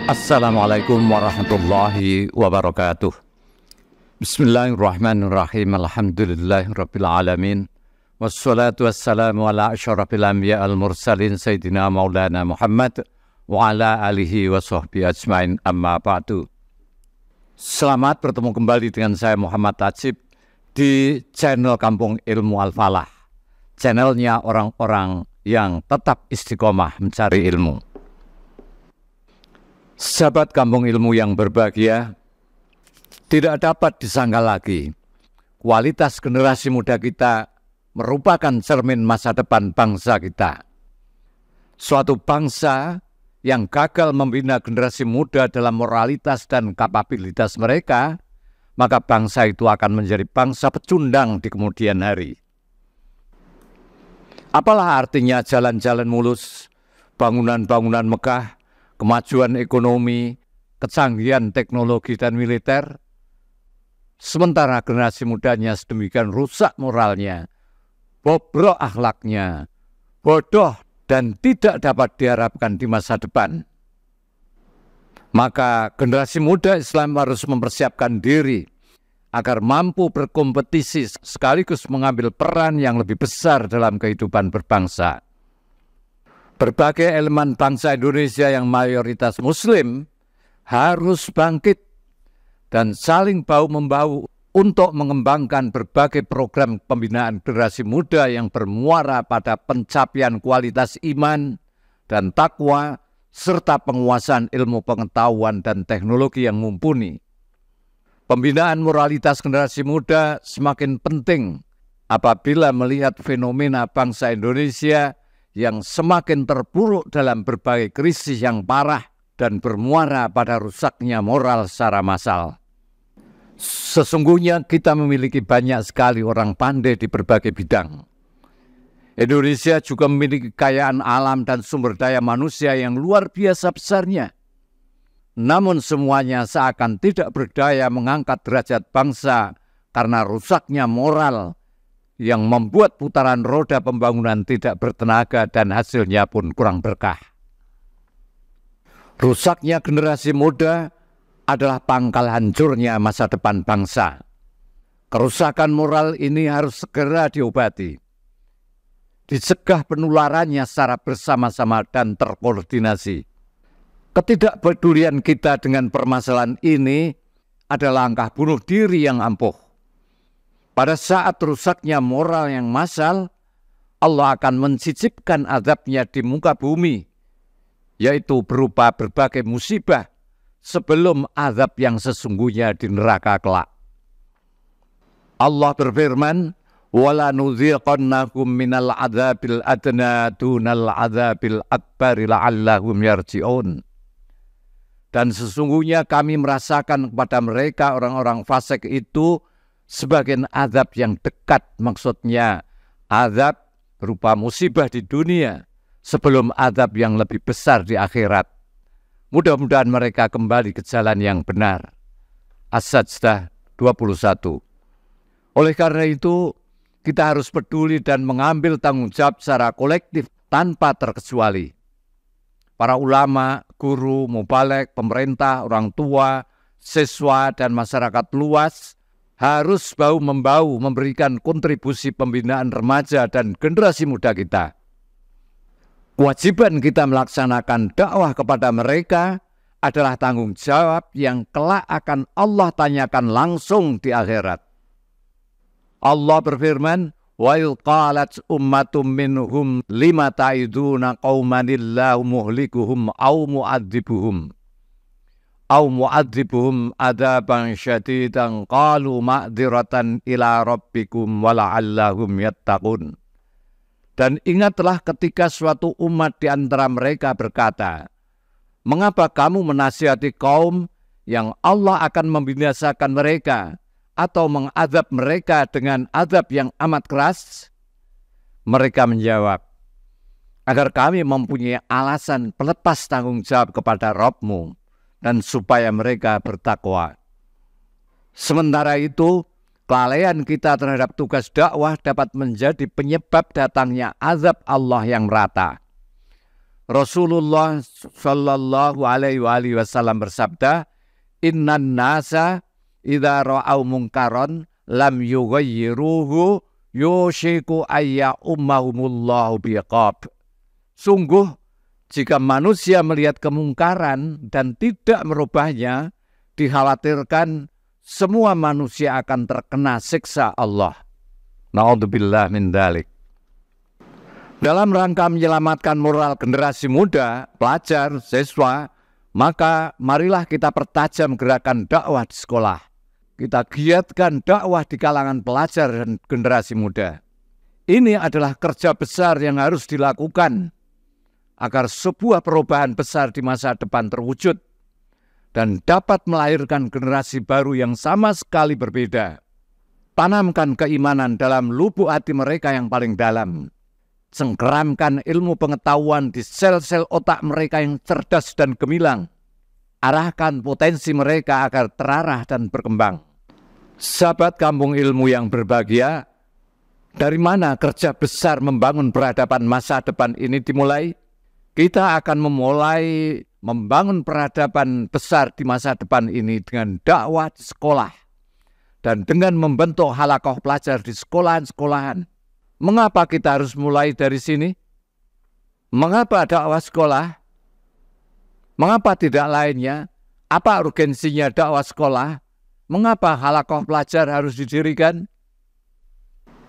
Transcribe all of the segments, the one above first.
Assalamualaikum warahmatullahi wabarakatuh. Bismillahirrahmanirrahim. Alhamdulillahirabbil alamin. Wassalatu wassalamu ala asyrafil anbiya al mursalin sayyidina maulana Muhammad wa ala alihi wa sahbihi ajmain, amma ba'du. Selamat bertemu kembali dengan saya Muhammad Tajib di channel Kampung Ilmu Al-Falah. Channelnya orang-orang yang tetap istiqomah mencari ilmu. Sahabat Kampung Ilmu yang berbahagia, tidak dapat disangka lagi, kualitas generasi muda kita merupakan cermin masa depan bangsa kita. Suatu bangsa yang gagal membina generasi muda dalam moralitas dan kapabilitas mereka, maka bangsa itu akan menjadi bangsa pecundang di kemudian hari. Apalah artinya jalan-jalan mulus, bangunan-bangunan megah, kemajuan ekonomi, kecanggihan teknologi dan militer, sementara generasi mudanya sedemikian rusak moralnya, bobrok akhlaknya, bodoh dan tidak dapat diharapkan di masa depan. Maka generasi muda Islam harus mempersiapkan diri agar mampu berkompetisi sekaligus mengambil peran yang lebih besar dalam kehidupan berbangsa. Berbagai elemen bangsa Indonesia yang mayoritas Muslim harus bangkit dan saling bahu-membahu untuk mengembangkan berbagai program pembinaan generasi muda yang bermuara pada pencapaian kualitas iman dan takwa serta penguasaan ilmu pengetahuan dan teknologi yang mumpuni. Pembinaan moralitas generasi muda semakin penting apabila melihat fenomena bangsa Indonesia yang semakin terpuruk dalam berbagai krisis yang parah dan bermuara pada rusaknya moral secara massal. Sesungguhnya kita memiliki banyak sekali orang pandai di berbagai bidang. Indonesia juga memiliki kekayaan alam dan sumber daya manusia yang luar biasa besarnya. Namun semuanya seakan tidak berdaya mengangkat derajat bangsa karena rusaknya moral yang membuat putaran roda pembangunan tidak bertenaga dan hasilnya pun kurang berkah. Rusaknya generasi muda adalah pangkal hancurnya masa depan bangsa. Kerusakan moral ini harus segera diobati. Dicegah penularannya secara bersama-sama dan terkoordinasi. Ketidakpedulian kita dengan permasalahan ini adalah langkah bunuh diri yang ampuh. Pada saat rusaknya moral yang massal, Allah akan mencicipkan azabnya di muka bumi, yaitu berupa berbagai musibah sebelum azab yang sesungguhnya di neraka kelak. Allah berfirman, "Wala nuziqannakum minal adzabil adna dunal adzabil akbari la'allahum yarji'un." Dan sesungguhnya kami merasakan kepada mereka orang-orang fasik itu sebagian azab yang dekat, maksudnya azab berupa musibah di dunia sebelum azab yang lebih besar di akhirat. Mudah-mudahan mereka kembali ke jalan yang benar. As-Sajdah 21. Oleh karena itu, kita harus peduli dan mengambil tanggung jawab secara kolektif tanpa terkecuali. Para ulama, guru, mubalek, pemerintah, orang tua, siswa, dan masyarakat luas harus bahu-membahu memberikan kontribusi pembinaan remaja dan generasi muda kita. Kewajiban kita melaksanakan dakwah kepada mereka adalah tanggung jawab yang kelak akan Allah tanyakan langsung di akhirat. Allah berfirman, "Wa qalat ummatum minhum lima ta'iduna qaumanillahu muhlikuhum aw mu'adzibuhum adaban syadidan qalu ma'dziratan ila rabbikum wa la'allahum yattaqun." Dan ingatlah ketika suatu umat di antara mereka berkata, "Mengapa kamu menasihati kaum yang Allah akan membinasakan mereka atau mengadab mereka dengan adab yang amat keras?" Mereka menjawab, "Agar kami mempunyai alasan pelepas tanggung jawab kepada Rabb-Mu dan supaya mereka bertakwa." Sementara itu, kelalaian kita terhadap tugas dakwah dapat menjadi penyebab datangnya azab Allah yang merata. Rasulullah Shallallahu Alaihi Wasallam bersabda, Innan nasa idza ra'au munkaron lam yughayyiruhu yushiku ayya ummahumullahu biqab. Sungguh, jika manusia melihat kemungkaran dan tidak merubahnya, dikhawatirkan semua manusia akan terkena siksa Allah. Na'udzubillah min dzalik. Dalam rangka menyelamatkan moral generasi muda, pelajar, siswa, maka marilah kita pertajam gerakan dakwah di sekolah. Kita giatkan dakwah di kalangan pelajar dan generasi muda. Ini adalah kerja besar yang harus dilakukan agar sebuah perubahan besar di masa depan terwujud dan dapat melahirkan generasi baru yang sama sekali berbeda. Tanamkan keimanan dalam lubuk hati mereka yang paling dalam. Cengkeramkan ilmu pengetahuan di sel-sel otak mereka yang cerdas dan gemilang. Arahkan potensi mereka agar terarah dan berkembang. Sahabat kampung ilmu yang berbahagia, dari mana kerja besar membangun peradaban masa depan ini dimulai? Kita akan memulai membangun peradaban besar di masa depan ini dengan dakwah di sekolah dan dengan membentuk halaqah pelajar di sekolahan-sekolahan. Mengapa kita harus mulai dari sini? Mengapa dakwah sekolah? Mengapa tidak lainnya? Apa urgensinya dakwah sekolah? Mengapa halaqah pelajar harus didirikan?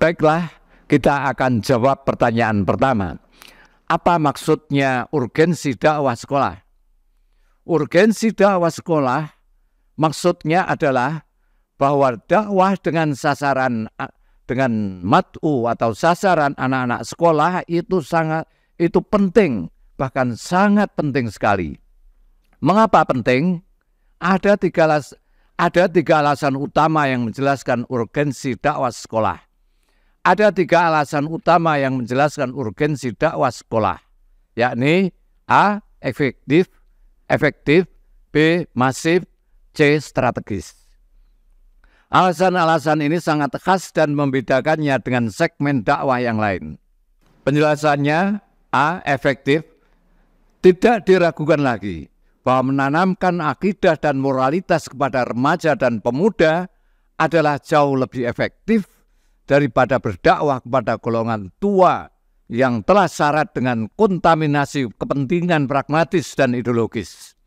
Baiklah, kita akan jawab pertanyaan pertama. Apa maksudnya urgensi dakwah sekolah? Urgensi dakwah sekolah maksudnya adalah bahwa dakwah dengan sasaran dengan mat'u atau sasaran anak-anak sekolah itu penting, bahkan sangat penting sekali. Mengapa penting? Ada tiga alasan utama yang menjelaskan urgensi dakwah sekolah. Ada tiga alasan utama yang menjelaskan urgensi dakwah sekolah, yakni A. Efektif, B. Masif, C. Strategis. Alasan-alasan ini sangat khas dan membedakannya dengan segmen dakwah yang lain. Penjelasannya, A. Efektif. Tidak diragukan lagi bahwa menanamkan akidah dan moralitas kepada remaja dan pemuda adalah jauh lebih efektif daripada berdakwah kepada golongan tua yang telah syarat dengan kontaminasi kepentingan pragmatis dan ideologis.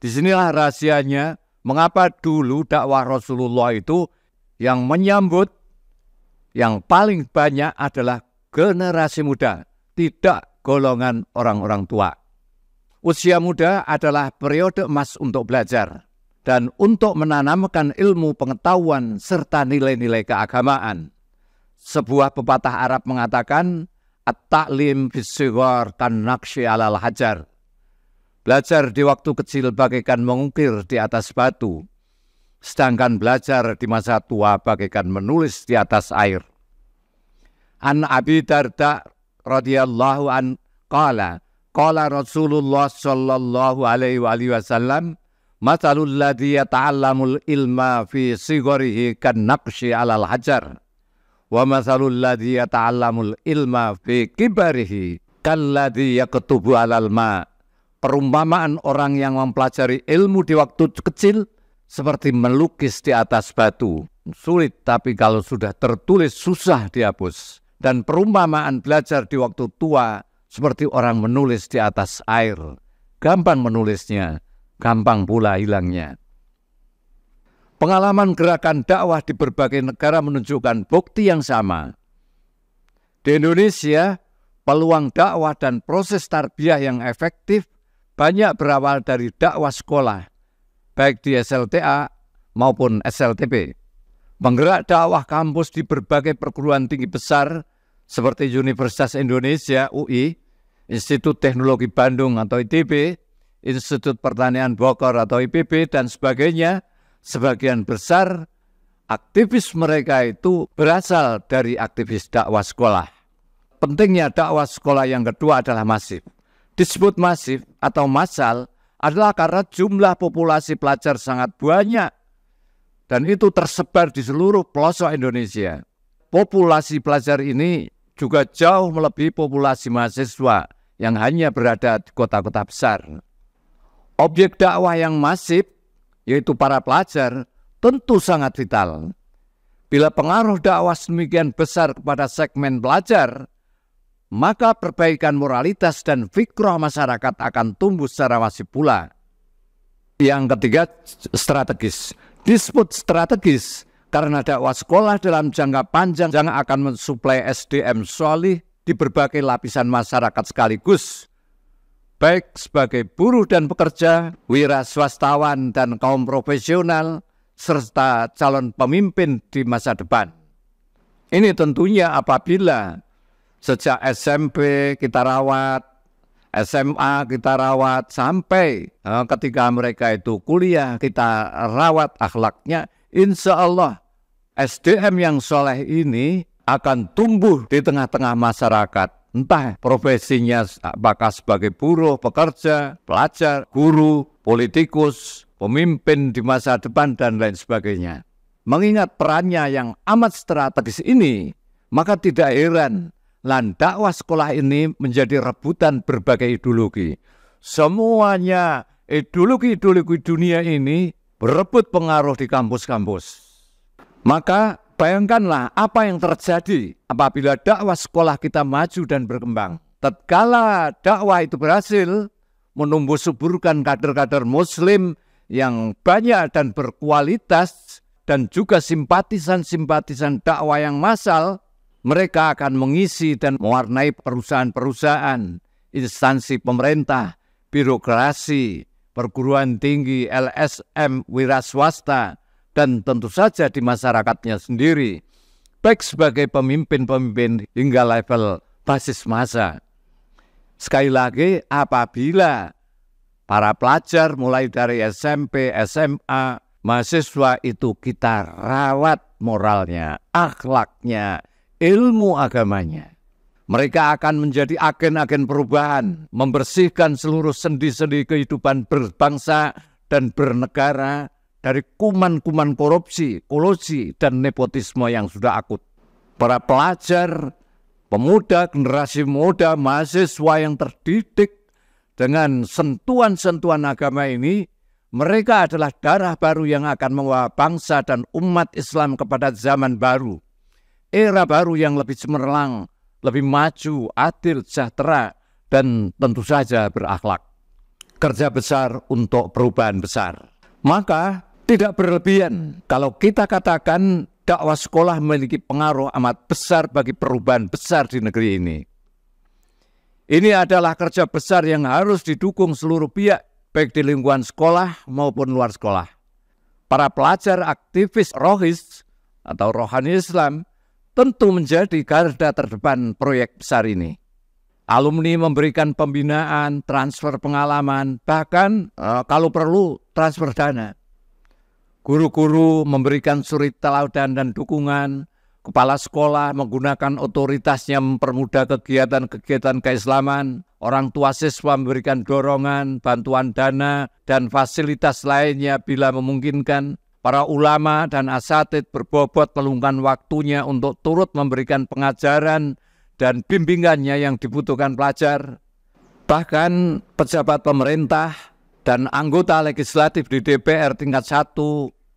Disinilah rahasianya mengapa dulu dakwah Rasulullah itu yang menyambut yang paling banyak adalah generasi muda, tidak golongan orang-orang tua. Usia muda adalah periode emas untuk belajar dan untuk menanamkan ilmu pengetahuan serta nilai-nilai keagamaan. Sebuah pepatah Arab mengatakan, At-ta'lim bis-sighar kan-naqshi 'alal hajar. Belajar di waktu kecil bagaikan mengukir di atas batu, sedangkan belajar di masa tua bagaikan menulis di atas air. An Abi Darda radhiyallahu an qala Rasulullah sallallahu alaihi wasallam, mathalul ladzi yata'allamul ilma fi sigharihi kan-naqshi 'alal hajar, wa mathalul ladzi yata'allamul ilma fi kibarihi kalladzi yaktubu 'alal ma'. Perumpamaan orang yang mempelajari ilmu di waktu kecil seperti melukis di atas batu. Sulit, tapi kalau sudah tertulis susah dihapus. Dan perumpamaan belajar di waktu tua seperti orang menulis di atas air. Gampang menulisnya, gampang pula hilangnya. Pengalaman gerakan dakwah di berbagai negara menunjukkan bukti yang sama. Di Indonesia, peluang dakwah dan proses tarbiyah yang efektif banyak berawal dari dakwah sekolah, baik di SLTA maupun SLTP. Penggerak dakwah kampus di berbagai perguruan tinggi besar seperti Universitas Indonesia UI, Institut Teknologi Bandung atau ITB, Institut Pertanian Bogor atau IPB, dan sebagainya, sebagian besar aktivis mereka itu berasal dari aktivis dakwah sekolah. Pentingnya dakwah sekolah yang kedua adalah masif. Disebut masif atau massal adalah karena jumlah populasi pelajar sangat banyak dan itu tersebar di seluruh pelosok Indonesia. Populasi pelajar ini juga jauh melebihi populasi mahasiswa yang hanya berada di kota-kota besar. Objek dakwah yang masif, yaitu para pelajar, tentu sangat vital. Bila pengaruh dakwah sedemikian besar kepada segmen pelajar, maka perbaikan moralitas dan fikrah masyarakat akan tumbuh secara masif pula. Yang ketiga, strategis. Disebut strategis karena dakwah sekolah dalam jangka panjang akan mensuplai SDM sholih di berbagai lapisan masyarakat sekaligus, baik sebagai buruh dan pekerja, wira swastawan dan kaum profesional, serta calon pemimpin di masa depan. Ini tentunya apabila sejak SMP kita rawat, SMA kita rawat, sampai ketika mereka itu kuliah kita rawat akhlaknya, insya Allah SDM yang soleh ini akan tumbuh di tengah-tengah masyarakat. Entah profesinya apakah sebagai buruh, pekerja, pelajar, guru, politikus, pemimpin di masa depan, dan lain sebagainya. Mengingat perannya yang amat strategis ini, maka tidak heran dakwah sekolah ini menjadi rebutan berbagai ideologi. Semuanya ideologi-ideologi dunia ini berebut pengaruh di kampus-kampus. Maka bayangkanlah apa yang terjadi apabila dakwah sekolah kita maju dan berkembang. Tatkala dakwah itu berhasil menumbuh suburkan kader-kader muslim yang banyak dan berkualitas, dan juga simpatisan-simpatisan dakwah yang massal, mereka akan mengisi dan mewarnai perusahaan-perusahaan, instansi pemerintah, birokrasi, perguruan tinggi, LSM, wira swasta, dan tentu saja di masyarakatnya sendiri, baik sebagai pemimpin-pemimpin hingga level basis massa. Sekali lagi, apabila para pelajar mulai dari SMP, SMA, mahasiswa itu kita rawat moralnya, akhlaknya, ilmu agamanya, mereka akan menjadi agen-agen perubahan, membersihkan seluruh sendi-sendi kehidupan berbangsa dan bernegara dari kuman-kuman korupsi, kolusi, dan nepotisme yang sudah akut. Para pelajar, pemuda, generasi muda, mahasiswa yang terdidik dengan sentuhan-sentuhan agama ini, mereka adalah darah baru yang akan membawa bangsa dan umat Islam kepada zaman baru. Era baru yang lebih cemerlang, lebih maju, adil, sejahtera, dan tentu saja berakhlak. Kerja besar untuk perubahan besar. Maka tidak berlebihan kalau kita katakan dakwah sekolah memiliki pengaruh amat besar bagi perubahan besar di negeri ini. Ini adalah kerja besar yang harus didukung seluruh pihak, baik di lingkungan sekolah maupun luar sekolah. Para pelajar aktivis rohis atau rohani Islam tentu menjadi garda terdepan proyek besar ini. Alumni memberikan pembinaan, transfer pengalaman, bahkan kalau perlu transfer dana. Guru-guru memberikan suri teladan dan dukungan, kepala sekolah menggunakan otoritasnya mempermudah kegiatan-kegiatan keislaman, orang tua siswa memberikan dorongan, bantuan dana, dan fasilitas lainnya bila memungkinkan. Para ulama dan asatidz berbobot meluangkan waktunya untuk turut memberikan pengajaran dan bimbingannya yang dibutuhkan pelajar. Bahkan pejabat pemerintah dan anggota legislatif di DPR tingkat 1,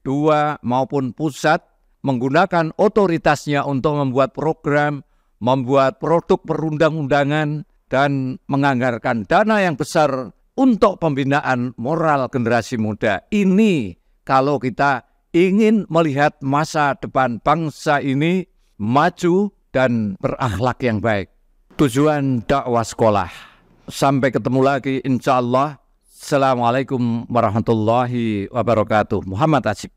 2 maupun pusat menggunakan otoritasnya untuk membuat program, membuat produk perundang-undangan, dan menganggarkan dana yang besar untuk pembinaan moral generasi muda. Ini kalau kita ingin melihat masa depan bangsa ini maju dan berakhlak yang baik. Tujuan dakwah sekolah. Sampai ketemu lagi insya Allah. Assalamualaikum warahmatullahi wabarakatuh. Muhammad Asyik.